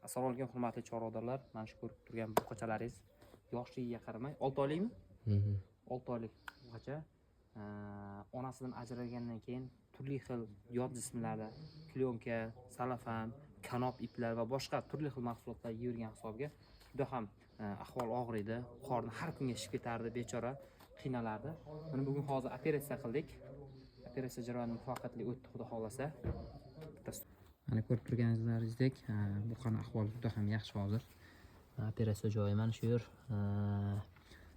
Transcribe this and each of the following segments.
Assalomu alaykum hurmatli chorvadorlar. Mana shu ko'rib turgan buqachalaringiz yoshligiga qaramay 6 oylikmi? 6 oylik buqacha. Onasidan ajralgandan keyin turli xil yod jismlarda plyonka, salafan, kanop iplar va boshqa turli xil mahsulotlar yeyilgan hisobga juda ham ahvol og'ir edi. Qorni har kunga shishib ketardi, bechora qiynalardi. Mana bugun hozir operatsiya qildik. Operatsiya jarayoni muvaffaqiyatli o'tdi, xudo xolasa. Mana ko'rib turganingizdek, buqani ahvoli juda ham yaxshi hozir. Operatsiya joyi mana shu yer.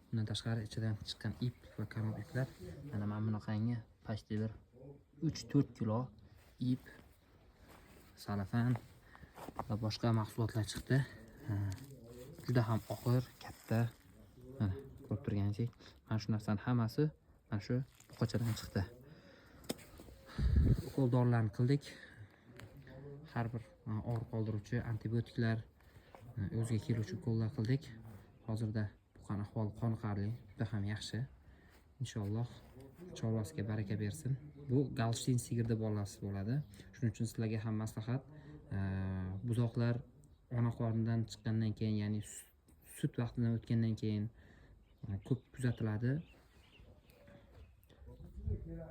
Bundan tashqari ichidan chiqqan ip va kanop iplar mana bunaqangi pastda bir 3-4 kilo ip, salafan va boshqa mahsulotlar chiqdi. Juda ham og'ir, katta. Mana ko'rib turganingizdek, mana shu narsaning hammasi mana shu buqachadan chiqdi. Ukol dorilarni qildik. Har bir og'riq qoldiruvchi antibiotiklar, o'ziga keluvchi ukollar qildik. Hozirda buqani ahvoli qoniqarli, juda ham yaxshi. Inshaalloh chorvasiga baraka bersin. Bu Golshteyn sigirda bolasi bo'ladi. Shuning uchun sizlarga ham maslahat, buzoqlar ona qornidan chiqqandan keyin, ya'ni sut vaqtidan o'tgandan keyin ko'p kuzatiladi.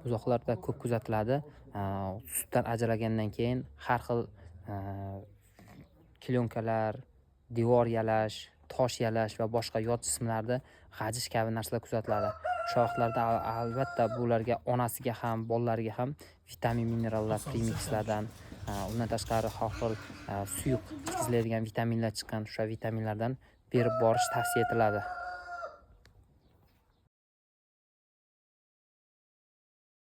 Buzoqlarda ko'p kuzatiladi. Sutdan ajralgandan keyin har xil plyonkalar, devor yalash, tosh yalash va boshqa yot jismlarda g'ajish kabi narsalar kuzatiladi. Shu vaqtlarda albatta bularga, onasiga ham, bolalariga ham vitamin, minerallar, premikslardan, undan tashqari har xil suyuq yetkaziladigan vitaminlar chiqqan, o'sha vitaminlardan berib borish tavsiya etiladi.